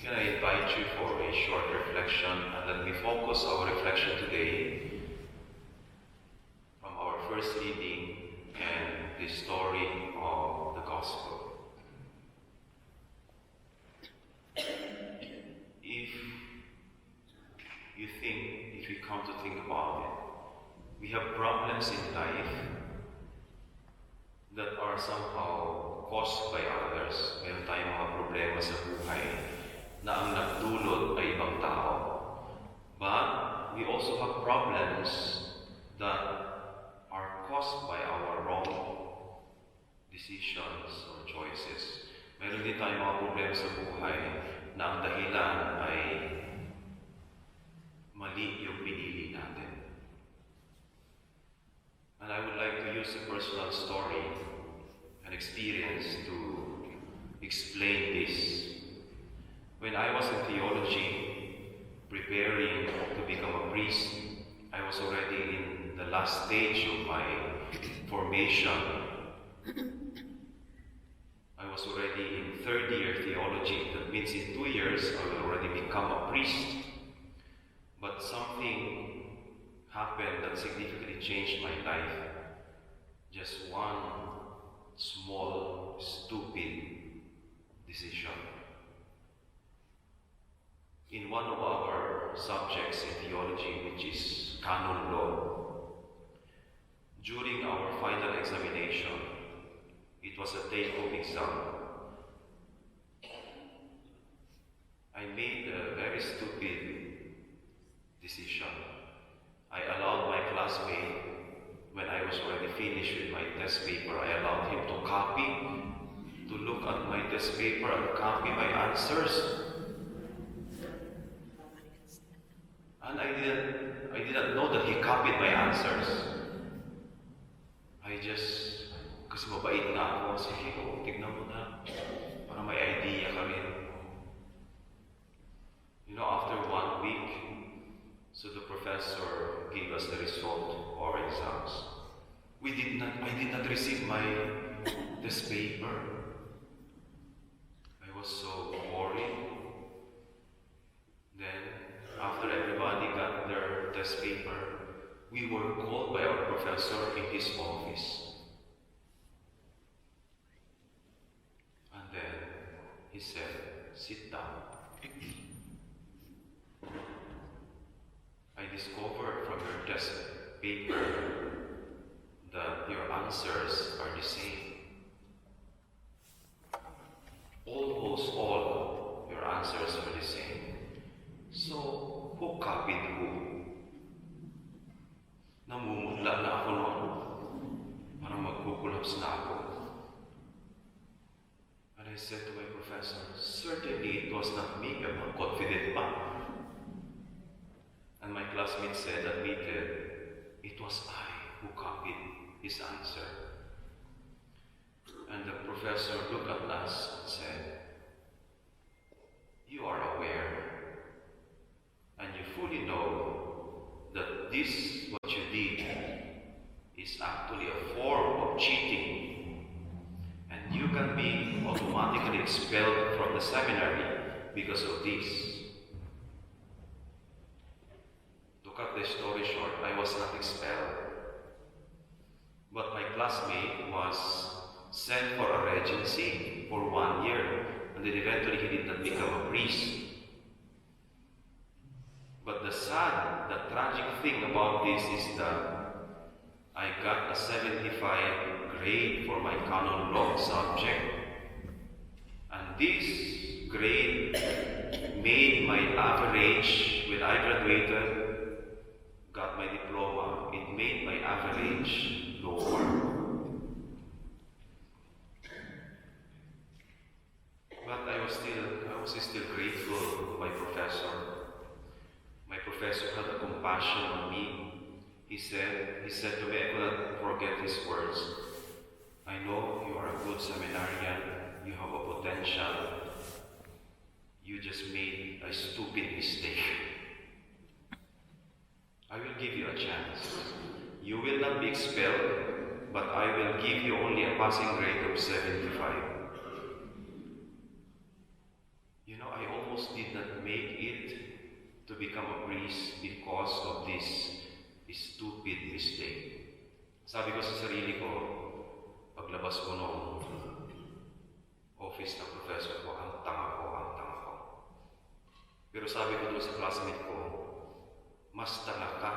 Can I invite you for a short reflection, and let me focus our reflection today from our first reading and the story of the Gospel. If you come to think about it, we have problems in life that are somehow caused by others. Meron tayong mga problema sa buhay na ang nagdulot ay ibang tao. But we also have problems that are caused by our wrong decisions or choices. Meron din tayong mga problema sa buhay na ang dahilan ay mali yung pinili natin. And I would like to use a personal story and experience to explain this. When I was in theology, preparing to become a priest, I was already in the last stage of my formation. I was already in third year theology. That means in 2 years I will already become a priest. But something happened that significantly changed my life. Just one small, stupid decision. In one of our subjects in theology, which is canon law, during our final examination, it was a take-home exam. I made a very stupid decision. I allowed my classmate, when I was already finished with my test paper, I allowed him to look at my test paper and copy my answers. And I didn't know that he copied my answers. Kasi mabait na ako, sige, tignan mo na, para may idea ka rin. You know, after 1 week, so the professor gave us the result of our exams. I did not receive my test paper. I was so worried. Then, after everybody got their test paper, we were called by our professor in his office. And then he said, "Sit down." I discovered from your test paper that your answers are the same. Almost all your answers are the same. So, who copied who? Namumutla na ako noon. Parang magkukulaps na ako. And I said to my professor, certainly it was not me. I'm confident pa. And my classmate said, admitted, it was I who copied his answer. And the professor looked at us and said, you are aware, and you fully know that this, what you did, is actually a form of cheating. And you can be automatically expelled from the seminary because of this. To cut the story short, I was not expelled. But my classmate was sent for a regency for 1 year, and then eventually he did not become a priest. But the tragic thing about this is that I got a 75 grade for my canon law subject. And this grade made my average, when I graduated, got my diploma, it made my average lower. But I was still grateful to my professor. My professor had a compassion on me. He said to me, I couldn't forget his words. I know you are a good seminarian, you have a potential. You just made a stupid mistake. I will give you a chance. You will not be expelled, but I will give you only a passing grade of 75. You know, I almost did not make it to become a priest because of this stupid mistake. Sabi ko sa sarili ko, paglabas ko nung office ng professor ko, ang tanga ko. Pero sabi ko doon sa classmate ko, mas tanga ka.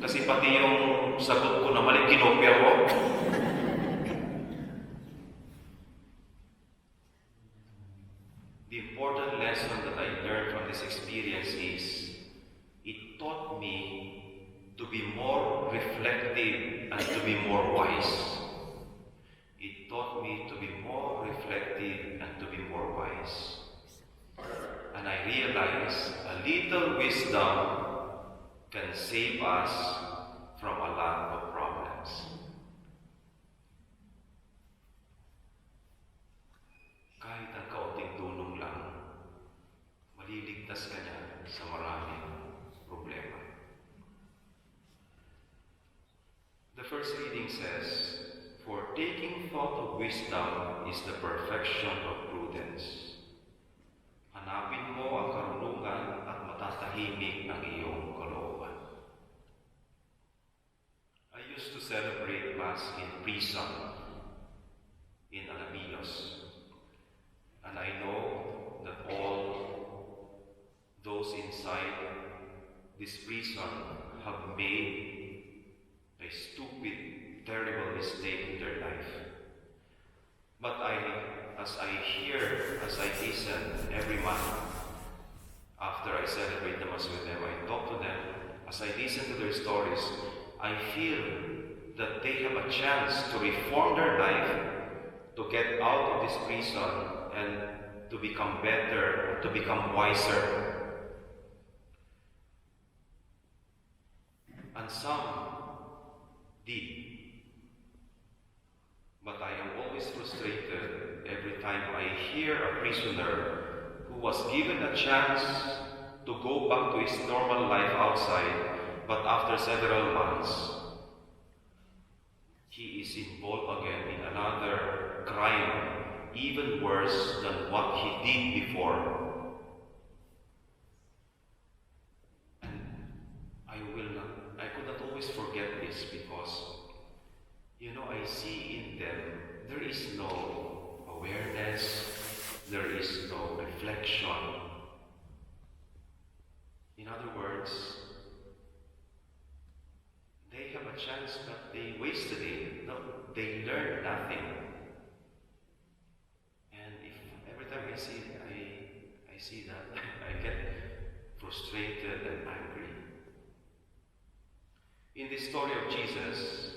Kasi pati yung sagot ko na mali, kinopya mo. The important lesson that I learned from this experience is, it taught me to be more reflective and to be more wise. It taught me to be more reflective and to be more wise. And I realized a little wisdom can save us from a lot of problems. Kahit ang kaunting tulong lang, maliligtas ka niya sa maraming problema. The first reading says, "For taking thought of wisdom is the perfection of prudence." Hanapin mo ang karunungan at matatahimik ang iyong kalooban. I used to celebrate Mass in prison in Alaminos. And I know that all those inside this prison have made a stupid, terrible mistake in their life. But as I listen every month, after I celebrate the Mass with them, I talk to them, as I listen to their stories, I feel that they have a chance to reform their life, to get out of this prison, and to become better, to become wiser. And some did. But I am always frustrated every time I hear a prisoner who was given a chance to go back to his normal life outside, but after several months, he is involved again in another crime, even worse than what he did before. And I could not always forget this because, I see in them, there is no awareness, there is no reflection. In other words, they have a chance, but they wasted it. No, they learned nothing. I see that, I get frustrated and angry. In the story of Jesus,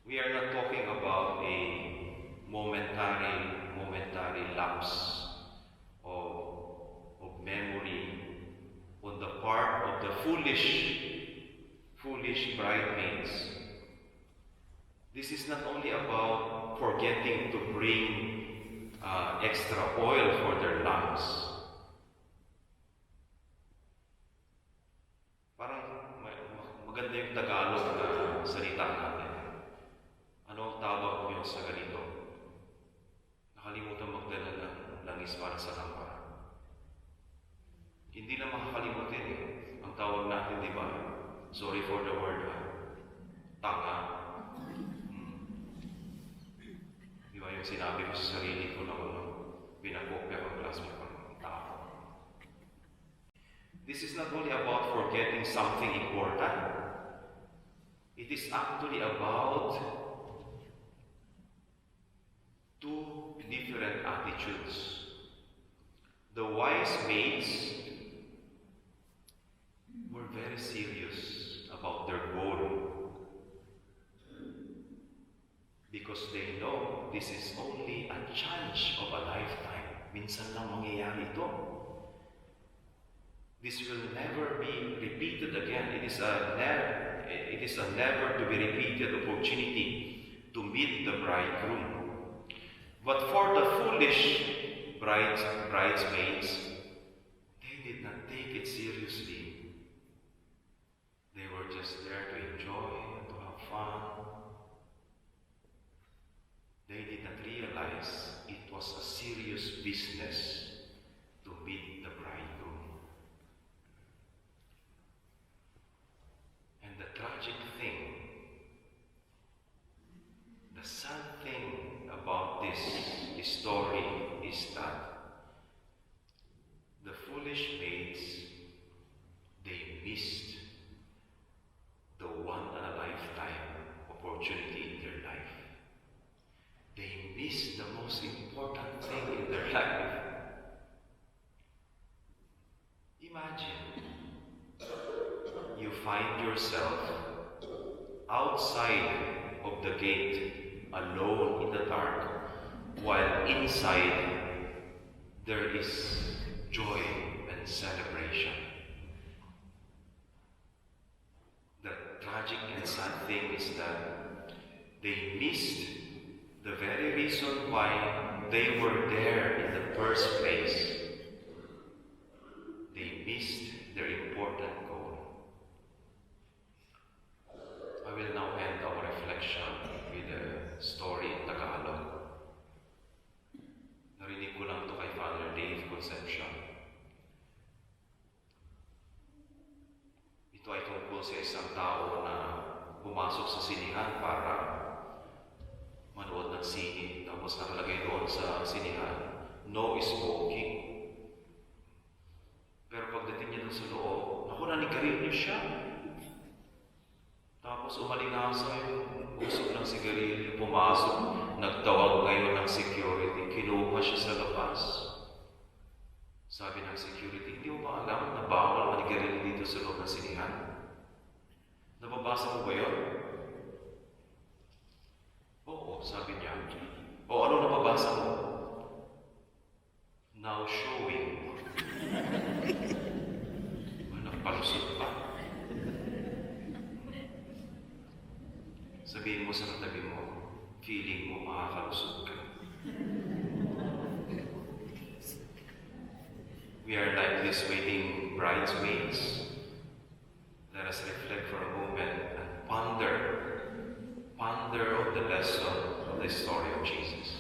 we are not talking about a momentary lapse of memory on the part of the foolish bridesmaids. This is not only about forgetting to bring extra oil for their lamps. Parang maganda yung Tagalog na salita natin. Ano ang tawag niyo sa ganito? Nakalimutan magdala ng langis para sa lampara. Hindi na makakalimutin eh. Ang tawag natin, di ba? Sorry for the word, tanga. Di ba yung sinabi ko sa sarili ko na pinakopya ko classmate ko ng tao. This is not only about forgetting something important. It is actually about two different attitudes. The wise maids were very serious about their goal because they know this is only a chance of a lifetime. Minsan lang mangyayari ito. This will never be repeated again. It is a never to be repeated opportunity to meet the bridegroom. But for the foolish bridesmaids, they did not take it seriously. They were just there to enjoy and to have fun. They did not realize it was a serious business. find yourself outside of the gate, alone in the dark, while inside there is joy and celebration. The tragic and sad thing is that they missed the very reason why they were there in the first place. They missed their important goal. I will now end our reflection with a story in Tagalog. Narinig ko lang ito kay Father Dave Concepcion. Ito ay tungkol sa isang tao na pumasok sa sinihan para manood ng sine. Tapos nakalagay doon sa sinihan, no smoking. Pero pagdating niya doon sa loob, naku, nanigarilyo siya. Tapos umalingasaw yung usok ng sigarilyo, pumasok, nagtawag ngayon ng security, kinuha siya sa labas. Sabi ng security, hindi mo ba alam na bawal manigarilyo dito sa loob ng sinihan? Nababasa mo ba yun? Oo, sabi niya. O ano nababasa mo? Now showing. Nagpalusot pa. Sabihin mo sa katabi mo, feeling mo makakalusot ka. We are like these waiting bridesmaids. Let us reflect for a moment and ponder on the lesson of the story of Jesus.